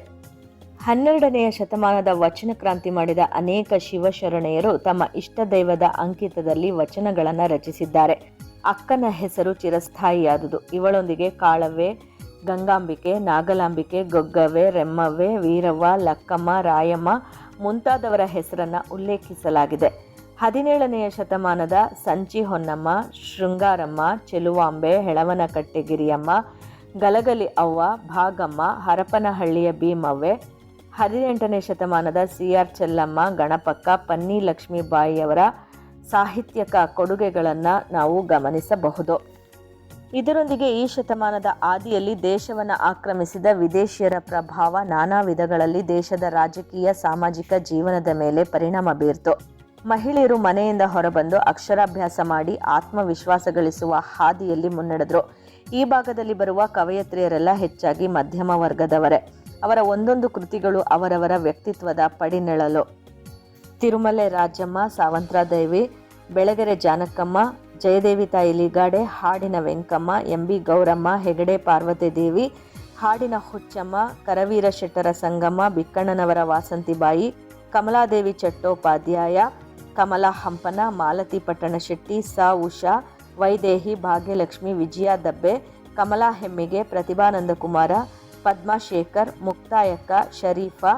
S2: 12ನೇ ಶತಮಾನದ ವಚನ ಕ್ರಾಂತಿ ಮಾಡಿದ ಅನೇಕ ಶಿವಶರಣೆಯರು ತಮ್ಮ ಇಷ್ಟ ದೈವದ ಅಂಕಿತದಲ್ಲಿ ವಚನಗಳನ್ನು ರಚಿಸಿದ್ದಾರೆ. ಅಕ್ಕನ ಹೆಸರು ಚಿರಸ್ಥಾಯಿಯಾದುದು. ಇವಳೊಂದಿಗೆ ಕಾಳವ್ವೆ, ಗಂಗಾಂಬಿಕೆ, ನಾಗಲಾಂಬಿಕೆ, ಗೊಗ್ಗವ್ವೆ, ರೆಮ್ಮವ್ವೆ, ವೀರವ್ವ, ಲಕ್ಕಮ್ಮ, ರಾಯಮ್ಮ ಮುಂತಾದವರ ಹೆಸರನ್ನ ಉಲ್ಲೇಖಿಸಲಾಗಿದೆ. 17ನೆಯ ಶತಮಾನದ ಸಂಚಿ ಹೊನ್ನಮ್ಮ, ಶೃಂಗಾರಮ್ಮ, ಚೆಲುವಾಂಬೆ, ಹೆಳವನಕಟ್ಟೆ ಗಿರಿಯಮ್ಮ, ಗಲಗಲಿ ಅವ್ವ, ಭಾಗಮ್ಮ, ಹರಪನಹಳ್ಳಿಯ ಭೀಮವ್ವೆ, 18ನೇ ಶತಮಾನದ CR ಚೆಲ್ಲಮ್ಮ, ಗಣಪಕ್ಕ, ಪನ್ನಿ ಲಕ್ಷ್ಮೀಬಾಯಿಯವರ ಸಾಹಿತ್ಯಕ ಕೊಡುಗೆಗಳನ್ನು ನಾವು ಗಮನಿಸಬಹುದು. ಇದರೊಂದಿಗೆ ಈ ಶತಮಾನದ ಆದಿಯಲ್ಲಿ ದೇಶವನ್ನು ಆಕ್ರಮಿಸಿದ ವಿದೇಶಿಯರ ಪ್ರಭಾವ ನಾನಾ ವಿಧಗಳಲ್ಲಿ ದೇಶದ ರಾಜಕೀಯ ಸಾಮಾಜಿಕ ಜೀವನದ ಮೇಲೆ ಪರಿಣಾಮ ಬೀರ್ತು. ಮಹಿಳೆಯರು ಮನೆಯಿಂದ ಹೊರಬಂದು ಅಕ್ಷರಾಭ್ಯಾಸ ಮಾಡಿ ಆತ್ಮವಿಶ್ವಾಸ ಗಳಿಸುವ ಹಾದಿಯಲ್ಲಿ ಮುನ್ನಡೆದ್ರು. ಈ ಭಾಗದಲ್ಲಿ ಬರುವ ಕವಯತ್ರಿಯರೆಲ್ಲ ಹೆಚ್ಚಾಗಿ ಮಧ್ಯಮ ವರ್ಗದವರೇ. ಅವರ ಒಂದೊಂದು ಕೃತಿಗಳು ಅವರವರ ವ್ಯಕ್ತಿತ್ವದ ಪಡಿನೆಳಲು. ತಿರುಮಲೆ ರಾಜಮ್ಮ, ಸಾವಂತರಾದೇವಿ, ಬೆಳಗೆರೆ ಜಾನಕಮ್ಮ, ಜಯದೇವಿ ತಾಯಿ ಲಿಗಾಡೆ, ಹಾಡಿನ ವೆಂಕಮ್ಮ, MB ಗೌರಮ್ಮ, ಹೆಗಡೆ ಪಾರ್ವತಿದೇವಿ, ಹಾಡಿನ ಹುಚ್ಚಮ್ಮ, ಕರವೀರ ಶೆಟ್ಟರ ಸಂಗಮ್ಮ, ಬಿಕ್ಕಣ್ಣನವರ ವಾಸಂತಿಬಾಯಿ, ಕಮಲಾದೇವಿ ಚಟ್ಟೋಪಾಧ್ಯಾಯ, ಕಮಲಾ ಹಂಪನ, ಮಾಲತಿ ಪಟ್ಟಣಶೆಟ್ಟಿ, ಉಷಾ, ವೈದೇಹಿ, ಭಾಗ್ಯಲಕ್ಷ್ಮಿ, ವಿಜಯ ದಬ್ಬೆ, ಕಮಲಾ ಹೆಮ್ಮಿಗೆ, ಪ್ರತಿಭಾನಂದ ಕುಮಾರ, ಪದ್ಮಾಶೇಖರ್, ಮುಕ್ತಾಯಕ್ಕ, ಶರೀಫಾ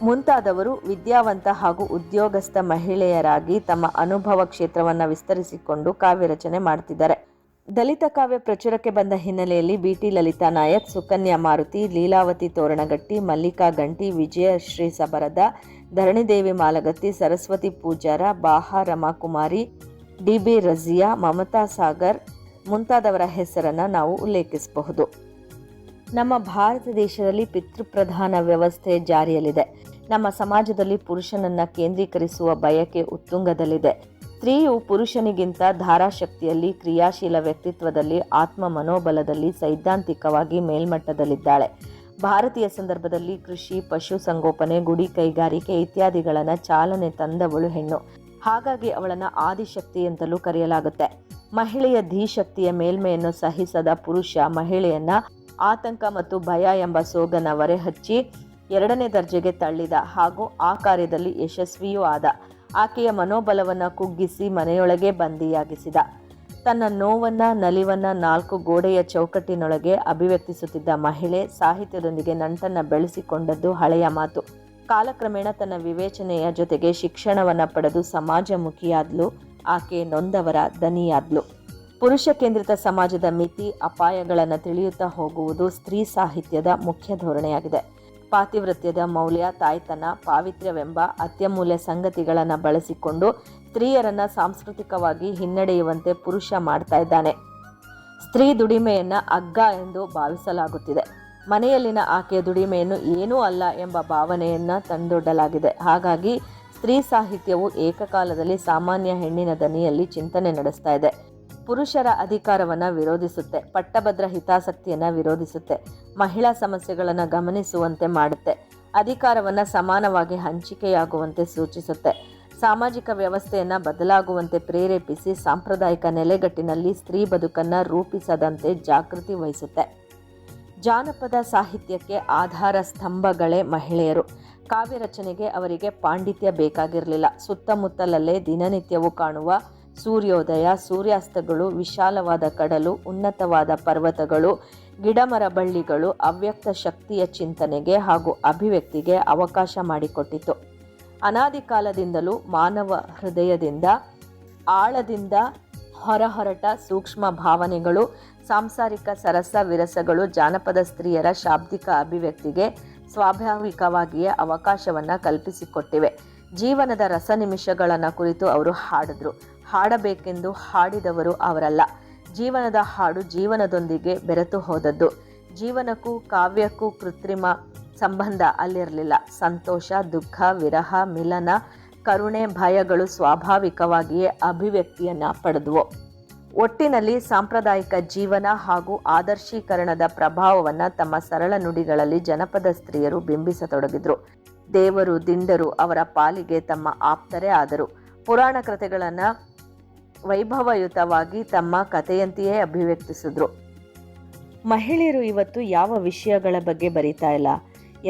S2: ಮುಂತಾದವರು ವಿದ್ಯಾವಂತ ಹಾಗೂ ಉದ್ಯೋಗಸ್ಥ ಮಹಿಳೆಯರಾಗಿ ತಮ್ಮ ಅನುಭವ ಕ್ಷೇತ್ರವನ್ನು ವಿಸ್ತರಿಸಿಕೊಂಡು ಕಾವ್ಯ ರಚನೆ ಮಾಡ್ತಿದ್ದಾರೆ. ದಲಿತ ಕಾವ್ಯ ಪ್ರಚುರಕ್ಕೆ ಬಂದ ಹಿನ್ನೆಲೆಯಲ್ಲಿ BT ಲಲಿತಾ ನಾಯಕ್, ಸುಕನ್ಯಾ ಮಾರುತಿ, ಲೀಲಾವತಿ ತೋರಣಗಟ್ಟಿ, ಮಲ್ಲಿಕಾ ಗಂಟಿ, ವಿಜಯಶ್ರೀ ಸಬರದ, ಧರಣಿದೇವಿ ಮಾಲಗತ್ತಿ, ಸರಸ್ವತಿ ಪೂಜಾರ, ಬಾಹಾ ರಮಾಕುಮಾರಿ, DB ರಜಿಯಾ, ಮಮತಾ ಸಾಗರ್ ಮುಂತಾದವರ ಹೆಸರನ್ನು ನಾವು ಉಲ್ಲೇಖಿಸಬಹುದು. ನಮ್ಮ ಭಾರತ ದೇಶದಲ್ಲಿ ಪಿತೃಪ್ರಧಾನ ವ್ಯವಸ್ಥೆ ಜಾರಿಯಲ್ಲಿದೆ. ನಮ್ಮ ಸಮಾಜದಲ್ಲಿ ಪುರುಷನನ್ನ ಕೇಂದ್ರೀಕರಿಸುವ ಬಯಕೆ ಉತ್ತುಂಗದಲ್ಲಿದೆ. ಸ್ತ್ರೀಯು ಪುರುಷನಿಗಿಂತ ಧಾರಾಶಕ್ತಿಯಲ್ಲಿ, ಕ್ರಿಯಾಶೀಲ ವ್ಯಕ್ತಿತ್ವದಲ್ಲಿ, ಆತ್ಮ ಮನೋಬಲದಲ್ಲಿ ಸೈದ್ಧಾಂತಿಕವಾಗಿ ಮೇಲ್ಮಟ್ಟದಲ್ಲಿದ್ದಾಳೆ. ಭಾರತೀಯ ಸಂದರ್ಭದಲ್ಲಿ ಕೃಷಿ, ಪಶು ಸಂಗೋಪನೆ, ಗುಡಿ ಕೈಗಾರಿಕೆ ಇತ್ಯಾದಿಗಳನ್ನು ಚಾಲನೆ ತಂದವಳು ಹೆಣ್ಣು. ಹಾಗಾಗಿ ಅವಳನ್ನು ಆದಿಶಕ್ತಿ ಅಂತಲೂ ಕರೆಯಲಾಗುತ್ತೆ. ಮಹಿಳೆಯ ಧೀಶಕ್ತಿಯ ಮೇಲ್ಮೆಯನ್ನು ಸಹಿಸದ ಪುರುಷ ಮಹಿಳೆಯನ್ನ ಆತಂಕ ಮತ್ತು ಭಯ ಎಂಬ ಸೋಗನ ಹೊರಹಚ್ಚಿ 2ನೇ ದರ್ಜೆಗೆ ತಳ್ಳಿದ ಹಾಗೂ ಆ ಕಾರ್ಯದಲ್ಲಿ ಯಶಸ್ವಿಯೂ ಆದ. ಆಕೆಯ ಮನೋಬಲವನ್ನು ಕುಗ್ಗಿಸಿ ಮನೆಯೊಳಗೆ ಬಂದಿಯಾಗಿಸಿದ. ತನ್ನ ನೋವನ್ನ, ನಲಿವನ್ನ 4 ಗೋಡೆಯ ಚೌಕಟ್ಟಿನೊಳಗೆ ಅಭಿವ್ಯಕ್ತಿಸುತ್ತಿದ್ದ ಮಹಿಳೆ ಸಾಹಿತ್ಯದೊಂದಿಗೆ ನಂಟನ್ನು ಬೆಳೆಸಿಕೊಂಡದ್ದು ಹಳೆಯ ಮಾತು. ಕಾಲಕ್ರಮೇಣ ತನ್ನ ವಿವೇಚನೆಯ ಜೊತೆಗೆ ಶಿಕ್ಷಣವನ್ನು ಪಡೆದು ಸಮಾಜಮುಖಿಯಾದ್ಲು. ಆಕೆ ನೊಂದವರ ದನಿಯಾದ್ಲು. ಪುರುಷ ಕೇಂದ್ರಿತ ಸಮಾಜದ ಮಿತಿ, ಅಪಾಯಗಳನ್ನು ತಿಳಿಯುತ್ತಾ ಹೋಗುವುದು ಸ್ತ್ರೀ ಸಾಹಿತ್ಯದ ಮುಖ್ಯ ಧೋರಣೆಯಾಗಿದೆ. ಪಾತಿವ್ರತ್ಯದ ಮೌಲ್ಯ, ತಾಯ್ತನ, ಪಾವಿತ್ರ್ಯವೆಂಬ ಅತ್ಯಮೂಲ್ಯ ಸಂಗತಿಗಳನ್ನು ಬಳಸಿಕೊಂಡು ಸ್ತ್ರೀಯರನ್ನ ಸಾಂಸ್ಕೃತಿಕವಾಗಿ ಹಿನ್ನಡೆಯುವಂತೆ ಪುರುಷ ಮಾಡ್ತಾ ಇದ್ದಾನೆ. ಸ್ತ್ರೀ ದುಡಿಮೆಯನ್ನ ಅಗ್ಗ ಎಂದು ಭಾವಿಸಲಾಗುತ್ತಿದೆ. ಮನೆಯಲ್ಲಿನ ಆಕೆಯ ದುಡಿಮೆಯನ್ನು ಏನೂ ಅಲ್ಲ ಎಂಬ ಭಾವನೆಯನ್ನ ತಂದೊಡ್ಡಲಾಗಿದೆ. ಹಾಗಾಗಿ ಸ್ತ್ರೀ ಸಾಹಿತ್ಯವು ಏಕಕಾಲದಲ್ಲಿ ಸಾಮಾನ್ಯ ಹೆಣ್ಣಿನ ದನಿಯಲ್ಲಿ ಚಿಂತನೆ ನಡೆಸ್ತಾ ಇದೆ. ಪುರುಷರ ಅಧಿಕಾರವನ್ನು ವಿರೋಧಿಸುತ್ತೆ, ಪಟ್ಟಭದ್ರ ಹಿತಾಸಕ್ತಿಯನ್ನು ವಿರೋಧಿಸುತ್ತೆ, ಮಹಿಳಾ ಸಮಸ್ಯೆಗಳನ್ನು ಗಮನಿಸುವಂತೆ ಮಾಡುತ್ತೆ, ಅಧಿಕಾರವನ್ನು ಸಮಾನವಾಗಿ ಹಂಚಿಕೆಯಾಗುವಂತೆ ಸೂಚಿಸುತ್ತೆ, ಸಾಮಾಜಿಕ ವ್ಯವಸ್ಥೆಯನ್ನು ಬದಲಾಗುವಂತೆ ಪ್ರೇರೇಪಿಸಿ ಸಾಂಪ್ರದಾಯಿಕ ನೆಲೆಗಟ್ಟಿನಲ್ಲಿ ಸ್ತ್ರೀ ಬದುಕನ್ನು ರೂಪಿಸದಂತೆ ಜಾಗೃತಿ ವಹಿಸುತ್ತೆ. ಜಾನಪದ ಸಾಹಿತ್ಯಕ್ಕೆ ಆಧಾರ ಸ್ತಂಭಗಳೇ ಮಹಿಳೆಯರು. ಕಾವ್ಯ ರಚನೆಗೆ ಅವರಿಗೆ ಪಾಂಡಿತ್ಯ ಬೇಕಾಗಿರಲಿಲ್ಲ. ಸುತ್ತಮುತ್ತಲಲ್ಲೇ ದಿನನಿತ್ಯವೂ ಕಾಣುವ ಸೂರ್ಯೋದಯ, ಸೂರ್ಯಾಸ್ತಗಳು, ವಿಶಾಲವಾದ ಕಡಲು, ಉನ್ನತವಾದ ಪರ್ವತಗಳು, ಗಿಡಮರ ಬಳ್ಳಿಗಳು ಅವ್ಯಕ್ತ ಶಕ್ತಿಯ ಚಿಂತನೆಗೆ ಹಾಗೂ ಅಭಿವ್ಯಕ್ತಿಗೆ ಅವಕಾಶ ಮಾಡಿಕೊಟ್ಟಿತು. ಅನಾದಿ ಕಾಲದಿಂದಲೂ ಮಾನವ ಹೃದಯದಿಂದ ಆಳದಿಂದ ಹೊರಹೊರಟ ಸೂಕ್ಷ್ಮ ಭಾವನೆಗಳು, ಸಾಂಸಾರಿಕ ಸರಸ ವಿರಸಗಳು ಜಾನಪದ ಸ್ತ್ರೀಯರ ಶಾಬ್ದಿಕ ಅಭಿವ್ಯಕ್ತಿಗೆ ಸ್ವಾಭಾವಿಕವಾಗಿಯೇ ಅವಕಾಶವನ್ನು ಕಲ್ಪಿಸಿಕೊಟ್ಟಿವೆ. ಜೀವನದ ರಸ ನಿಮಿಷಗಳನ್ನು ಕುರಿತು ಅವರು ಹಾಡಿದ್ರು. ಹಾಡಬೇಕೆಂದು ಹಾಡಿದವರು ಅವರಲ್ಲ. ಜೀವನದ ಹಾಡು ಜೀವನದೊಂದಿಗೆ ಬೆರೆತು ಹೋದದ್ದು. ಜೀವನಕ್ಕೂ ಕಾವ್ಯಕ್ಕೂ ಕೃತ್ರಿಮ ಸಂಬಂಧ ಅಲ್ಲಿರಲಿಲ್ಲ. ಸಂತೋಷ, ದುಃಖ, ವಿರಹ, ಮಿಲನ, ಕರುಣೆ, ಭಯಗಳು ಸ್ವಾಭಾವಿಕವಾಗಿಯೇ ಅಭಿವ್ಯಕ್ತಿಯನ್ನು ಪಡೆದುವು. ಒಟ್ಟಿನಲ್ಲಿ ಸಾಂಪ್ರದಾಯಿಕ ಜೀವನ ಹಾಗೂ ಆದರ್ಶೀಕರಣದ ಪ್ರಭಾವವನ್ನು ತಮ್ಮ ಸರಳ ನುಡಿಗಳಲ್ಲಿ ಜನಪದ ಸ್ತ್ರೀಯರು ಬಿಂಬಿಸತೊಡಗಿದ್ರು. ದೇವರು, ದಿಂಡರು ಅವರ ಪಾಲಿಗೆ ತಮ್ಮ ಆಪ್ತರೇ ಆದರು. ಪುರಾಣ ಕಥೆಗಳನ್ನು ವೈಭವಯುತವಾಗಿ ತಮ್ಮ ಕಥೆಯಂತೆಯೇ ಅಭಿವ್ಯಕ್ತಿಸಿದ್ರು. ಮಹಿಳೆಯರು ಇವತ್ತು ಯಾವ ವಿಷಯಗಳ ಬಗ್ಗೆ ಬರೀತಾ ಇಲ್ಲ,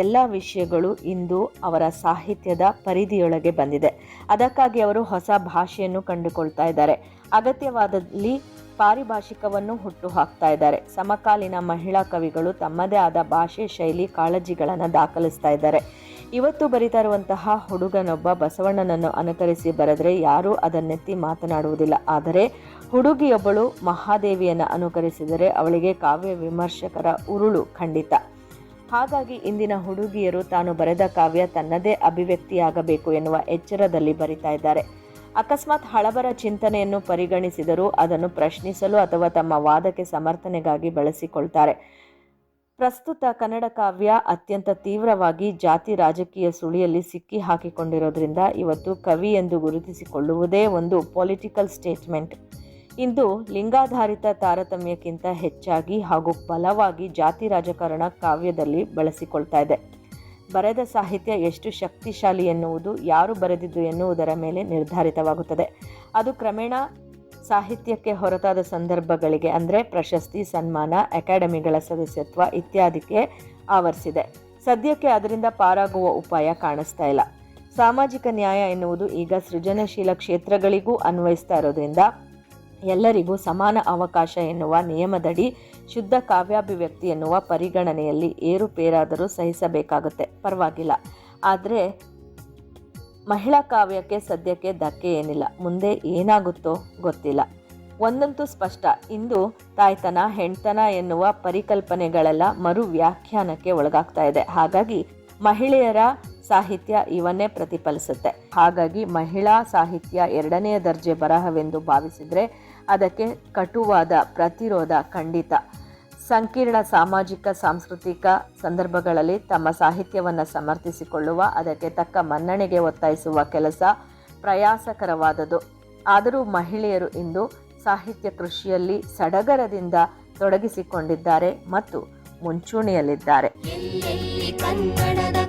S2: ಎಲ್ಲ ವಿಷಯಗಳು ಇಂದು ಅವರ ಸಾಹಿತ್ಯದ ಪರಿಧಿಯೊಳಗೆ ಬಂದಿದೆ. ಅದಕ್ಕಾಗಿ ಅವರು ಹೊಸ ಭಾಷೆಯನ್ನು ಕಂಡುಕೊಳ್ತಾ ಇದ್ದಾರೆ. ಅಗತ್ಯವಾದಲ್ಲಿ ಪಾರಿಭಾಷಿಕವನ್ನು ಹುಟ್ಟು ಹಾಕ್ತಾ ಇದ್ದಾರೆ. ಸಮಕಾಲೀನ ಮಹಿಳಾ ಕವಿಗಳು ತಮ್ಮದೇ ಆದ ಭಾಷೆ, ಶೈಲಿ, ಕಾಳಜಿಗಳನ್ನು ದಾಖಲಿಸ್ತಾ ಇದ್ದಾರೆ. ಇವತ್ತು ಬರಿತಾ ಇರುವಂತಹ ಹುಡುಗನೊಬ್ಬ ಬಸವಣ್ಣನನ್ನು ಅನುಕರಿಸಿ ಬರೆದ್ರೆ ಯಾರೂ ಅದನ್ನೆತ್ತಿ ಮಾತನಾಡುವುದಿಲ್ಲ. ಆದರೆ ಹುಡುಗಿಯೊಬ್ಬಳು ಮಹಾದೇವಿಯನ್ನು ಅನುಕರಿಸಿದರೆ ಅವಳಿಗೆ ಕಾವ್ಯ ವಿಮರ್ಶಕರ ಉರುಳು ಖಂಡಿತ. ಹಾಗಾಗಿ ಇಂದಿನ ಹುಡುಗಿಯರು ತಾನು ಬರೆದ ಕಾವ್ಯ ತನ್ನದೇ ಅಭಿವ್ಯಕ್ತಿಯಾಗಬೇಕು ಎನ್ನುವ ಎಚ್ಚರದಲ್ಲಿ ಬರಿತಾ ಇದ್ದಾರೆ. ಅಕಸ್ಮಾತ್ ಹಳಬರ ಚಿಂತನೆಯನ್ನು ಪರಿಗಣಿಸಿದರೂ ಅದನ್ನು ಪ್ರಶ್ನಿಸಲು ಅಥವಾ ತಮ್ಮ ವಾದಕ್ಕೆ ಸಮರ್ಥನೆಗಾಗಿ ಬಳಸಿಕೊಳ್ತಾರೆ. ಪ್ರಸ್ತುತ ಕನ್ನಡ ಕಾವ್ಯ ಅತ್ಯಂತ ತೀವ್ರವಾಗಿ ಜಾತಿ ರಾಜಕೀಯ ಸುಳಿಯಲ್ಲಿ ಸಿಕ್ಕಿ ಹಾಕಿಕೊಂಡಿರೋದ್ರಿಂದ ಇವತ್ತು ಕವಿ ಎಂದು ಗುರುತಿಸಿಕೊಳ್ಳುವುದೇ ಒಂದು ಪೊಲಿಟಿಕಲ್ ಸ್ಟೇಟ್ಮೆಂಟ್. ಇಂದು ಲಿಂಗಾಧಾರಿತ ತಾರತಮ್ಯಕ್ಕಿಂತ ಹೆಚ್ಚಾಗಿ ಹಾಗೂ ಬಲವಾಗಿ ಜಾತಿ ರಾಜಕಾರಣ ಕಾವ್ಯದಲ್ಲಿ ಬಳಸಿಕೊಳ್ತಾ ಇದೆ. ಬರೆದ ಸಾಹಿತ್ಯ ಎಷ್ಟು ಶಕ್ತಿಶಾಲಿ ಎನ್ನುವುದು ಯಾರು ಬರೆದಿದ್ದು ಎನ್ನುವುದರ ಮೇಲೆ ನಿರ್ಧಾರಿತವಾಗುತ್ತದೆ. ಅದು ಕ್ರಮೇಣ ಸಾಹಿತ್ಯಕ್ಕೆ ಹೊರತಾದ ಸಂದರ್ಭಗಳಿಗೆ ಅಂದರೆ ಪ್ರಶಸ್ತಿ, ಸನ್ಮಾನ, ಅಕಾಡೆಮಿಗಳ ಸದಸ್ಯತ್ವ ಇತ್ಯಾದಿಗೆ ಆವರಿಸಿದೆ. ಸದ್ಯಕ್ಕೆ ಅದರಿಂದ ಪಾರಾಗುವ ಉಪಾಯ ಕಾಣಿಸ್ತಾ ಇಲ್ಲ. ಸಾಮಾಜಿಕ ನ್ಯಾಯ ಎನ್ನುವುದು ಈಗ ಸೃಜನಶೀಲ ಕ್ಷೇತ್ರಗಳಿಗೂ ಅನ್ವಯಿಸ್ತಾ ಇರೋದ್ರಿಂದ ಎಲ್ಲರಿಗೂ ಸಮಾನ ಅವಕಾಶ ಎನ್ನುವ ನಿಯಮದಡಿ ಶುದ್ಧ ಕಾವ್ಯಾಭಿವ್ಯಕ್ತಿ ಎನ್ನುವ ಪರಿಗಣನೆಯಲ್ಲಿ ಏರುಪೇರಾದರೂ ಸಹಿಸಬೇಕಾಗುತ್ತೆ, ಪರವಾಗಿಲ್ಲ. ಆದರೆ ಮಹಿಳಾ ಕಾವ್ಯಕ್ಕೆ ಸದ್ಯಕ್ಕೆ ಧಕ್ಕೆ ಏನಿಲ್ಲ. ಮುಂದೆ ಏನಾಗುತ್ತೋ ಗೊತ್ತಿಲ್ಲ. ಒಂದಂತೂ ಸ್ಪಷ್ಟ, ಇಂದು ತಾಯ್ತನ, ಹೆಣ್ತನ ಎನ್ನುವ ಪರಿಕಲ್ಪನೆಗಳೆಲ್ಲ ಮರು ವ್ಯಾಖ್ಯಾನಕ್ಕೆ ಒಳಗಾಗ್ತಾ ಇದೆ. ಹಾಗಾಗಿ ಮಹಿಳೆಯರ ಸಾಹಿತ್ಯ ಇವನ್ನೇ ಪ್ರತಿಫಲಿಸುತ್ತೆ. ಹಾಗಾಗಿ ಮಹಿಳಾ ಸಾಹಿತ್ಯ ಎರಡನೆಯ ದರ್ಜೆ ಬರಹವೆಂದು ಭಾವಿಸಿದರೆ ಅದಕ್ಕೆ ಕಟುವಾದ ಪ್ರತಿರೋಧ ಖಂಡಿತ. ಸಂಕೀರ್ಣ ಸಾಮಾಜಿಕ ಸಾಂಸ್ಕೃತಿಕ ಸಂದರ್ಭಗಳಲ್ಲಿ ತಮ್ಮ ಸಾಹಿತ್ಯವನ್ನು ಸಮರ್ಥಿಸಿಕೊಳ್ಳುವ, ಅದಕ್ಕೆ ತಕ್ಕ ಮನ್ನಣೆಗೆ ಒತ್ತಾಯಿಸುವ ಕೆಲಸ ಪ್ರಯಾಸಕರವಾದದ್ದು. ಆದರೂ ಮಹಿಳೆಯರು ಇಂದು ಸಾಹಿತ್ಯ ಕೃಷಿಯಲ್ಲಿ ಸಡಗರದಿಂದ ತೊಡಗಿಸಿಕೊಂಡಿದ್ದಾರೆ ಮತ್ತು ಮುಂಚೂಣಿಯಲ್ಲಿದ್ದಾರೆ.
S1: ಎಲ್ಲೆಲ್ಲಿ ಕನ್ನಡದ